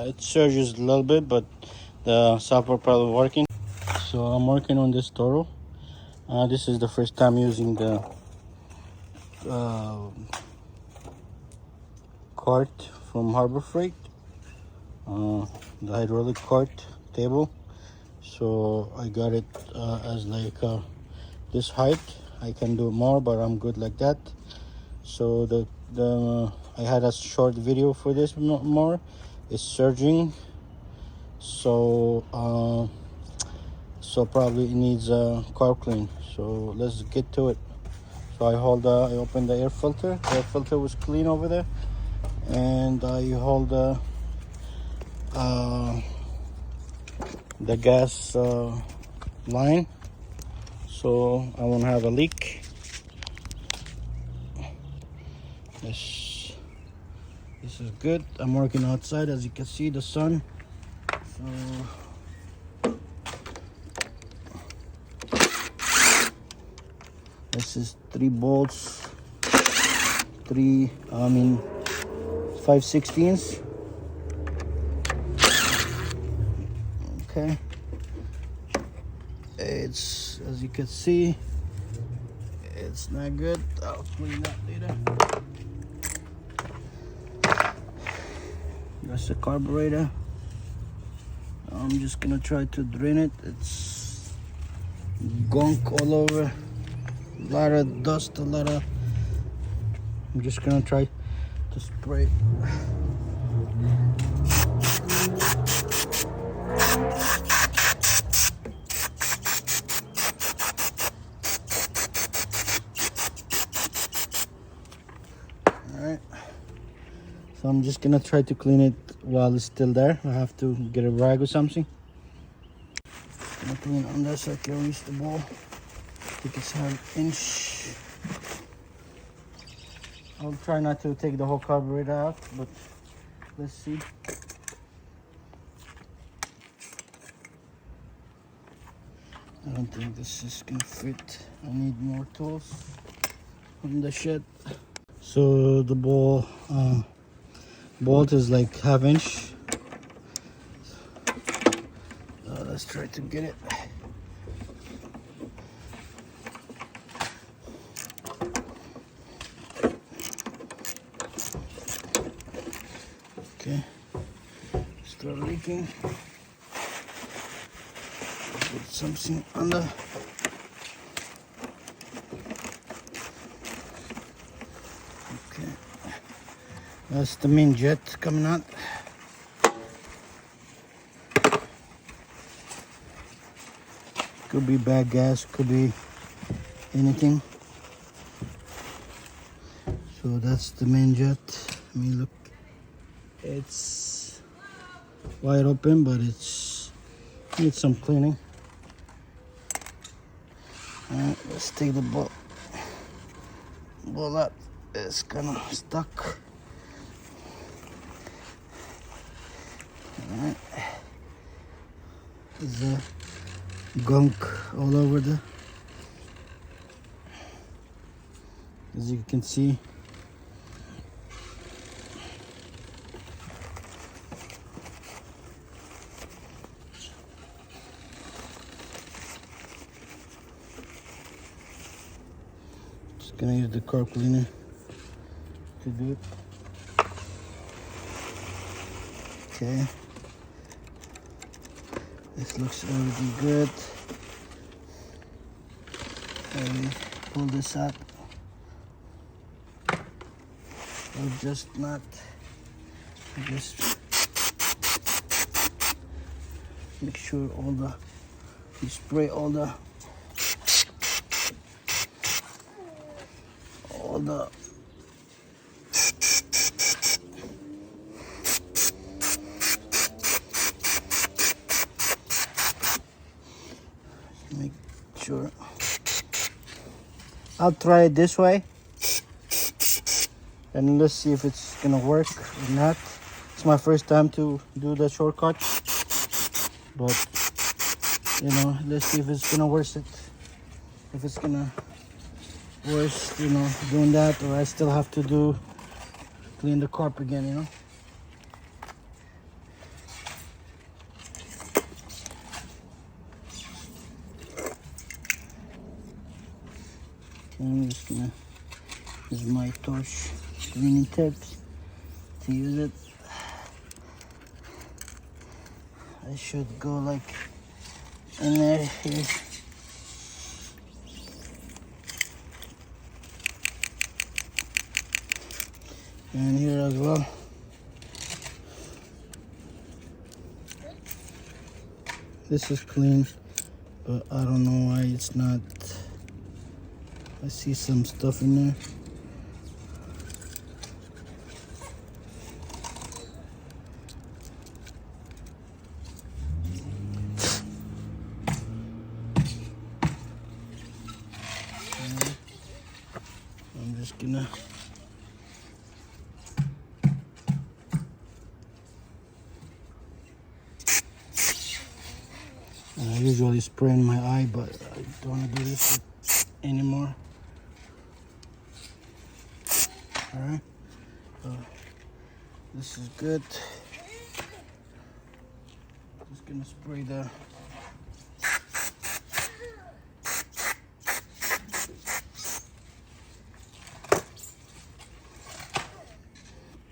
it surges a little bit, but the software probably working. So I'm working on this Toro. This is the first time using the cart from Harbor Freight, the hydraulic cart table. So I got it as like this height. I can do more, but I'm good like that. So I had a short video for this more. It's surging, so probably it needs a carb clean. So let's get to it. So I opened the air filter. The air filter was clean over there, and I hold the gas line, so I won't have a leak. This is good. I'm working outside, as you can see, the sun. So this is 3 bolts, 5/16. Okay, it's, as you can see, it's not good. I'll clean that later. That's the carburetor. I'm just gonna try to drain it. It's gunk all over, a lot of dust, I'm just gonna try to spray. Alright, so I'm just gonna try to clean it while it's still there. I have to get a rag or something. I'm gonna clean on this so I can reach the ball. I think it's 1/2 inch. I'll try not to take the whole carburetor out, but let's see. I don't think this is gonna fit. I need more tools from the shed. So the bolt is like 1/2 inch. Let's try to get it. Okay, start leaking. Put something under. Okay, that's the main jet coming out. Could be bad gas, could be anything. So that's the main jet. I mean, look, it's wide open, but it's needs some cleaning. Alright, let's take the bolt out. It's kind of stuck. Alright, there's a gunk all over the, as you can see. Just gonna use the carb cleaner to do it. Okay, this looks already good. Let me pull this out. I'll just not, just make sure you spray all the make sure. I'll try it this way, and let's see if it's gonna work or not. It's my first time to do the shortcut, but you know, let's see if it's gonna worse it. If it's gonna worse, you know, doing that, or I still have to clean the carb again, you know. I'm just gonna use my torch cleaning tips to use it. I should go like in there here. And here as well. This is clean, but I don't know why it's not. I see some stuff in there. I'm just gonna I usually spray in my eye, but I don't want to do this anymore. Alright, this is good. Just gonna spray the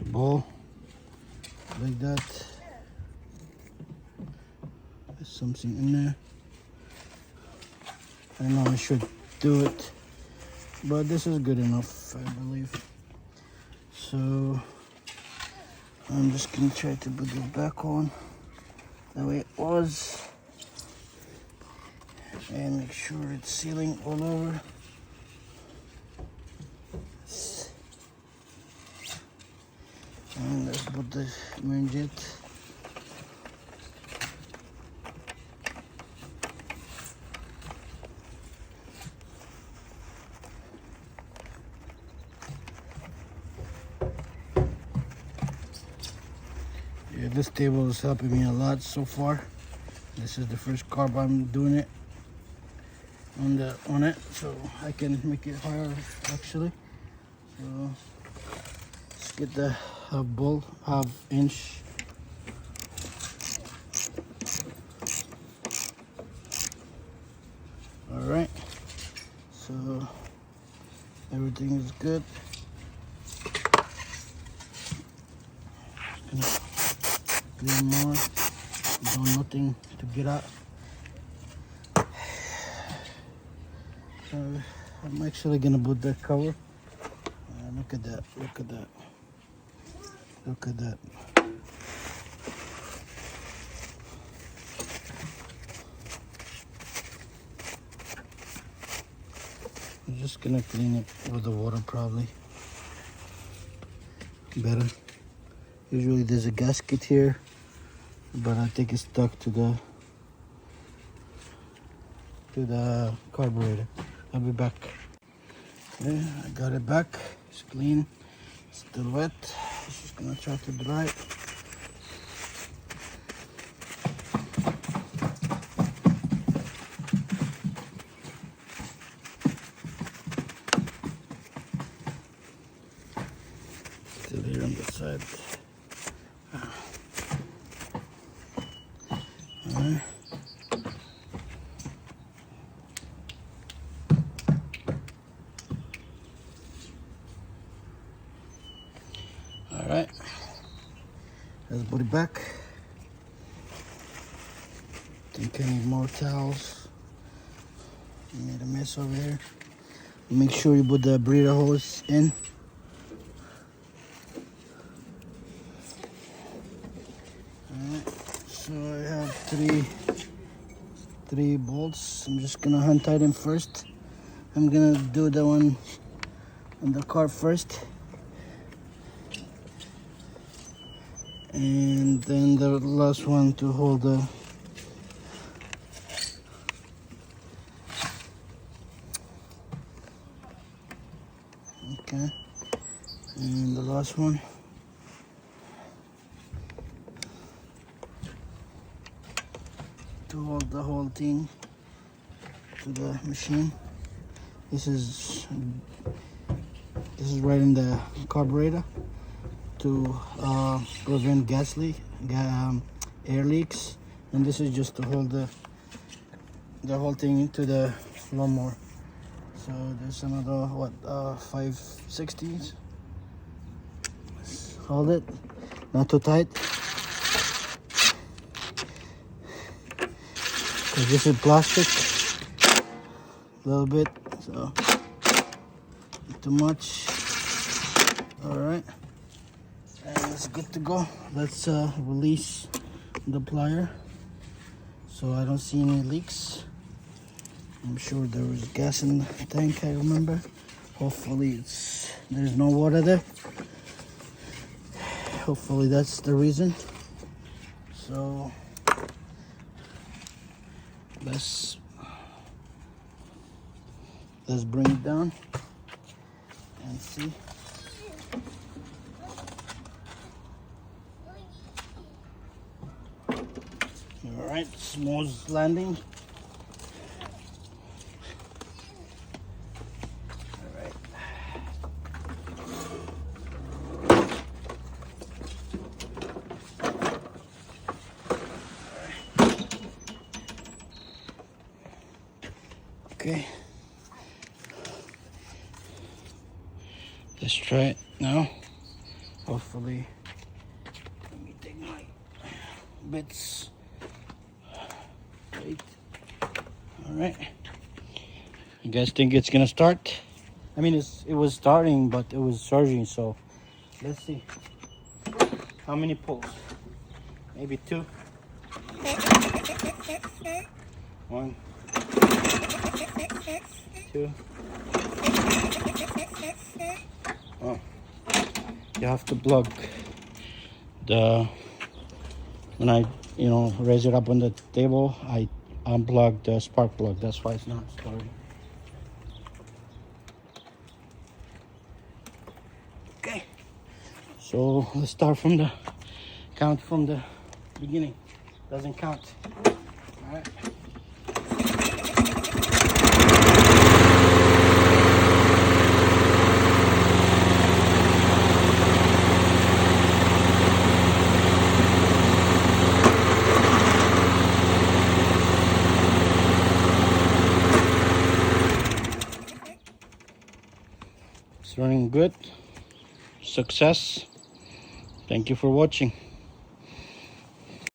bowl like that. There's something in there. I know I should do it, but this is good enough, I believe. So I'm just gonna try to put it back on the way it was and make sure it's sealing all over. And let's put the main jet. Yeah, this table is helping me a lot so far. This is the first carb I'm doing it on it, so I can make it higher actually. So let's get the half inch. All right, so everything is good. Clean more. Don't nothing to get out. I'm actually gonna put that cover. Look at that! Look at that! Look at that! I'm just gonna clean it with the water, probably better. Usually there's a gasket here, but I think it's stuck to the carburetor. I'll be back. Okay, I got it back. It's clean. It's still wet. Just gonna try to dry it. Still here on the side. Alright. Alright. Let's put it back. Think I need more towels. I made a mess over here. Make sure you put the breather hose in. So I have three bolts. I'm just gonna hand tighten them first. I'm gonna do the one on the car first, and then the last one to hold the okay, and the last one. To hold the whole thing to the machine. This is right in the carburetor to prevent gas leak, air leaks, and this is just to hold the whole thing into the lawnmower. So there's another what 5/16. Hold it, not too tight, because this is plastic. A little bit, so not too much. All right, and it's good to go. Let's release the plier so I don't see any leaks. I'm sure there was gas in the tank, I remember. Hopefully there's no water there. Hopefully that's the reason. So let's bring it down and see. All right, smooth landing. Okay, let's try it now. Hopefully, let me take my bits. Wait. All right. You guys think it's gonna start? I mean, it was starting, but it was surging. So let's see how many pulls. Maybe 2. 1, 2. Oh, you have to plug when I raise it up on the table, I unplug the spark plug. That's why it's not starting. Okay, so let's start from the count from the beginning. Doesn't count. All right. It's running good. Success. Thank you for watching.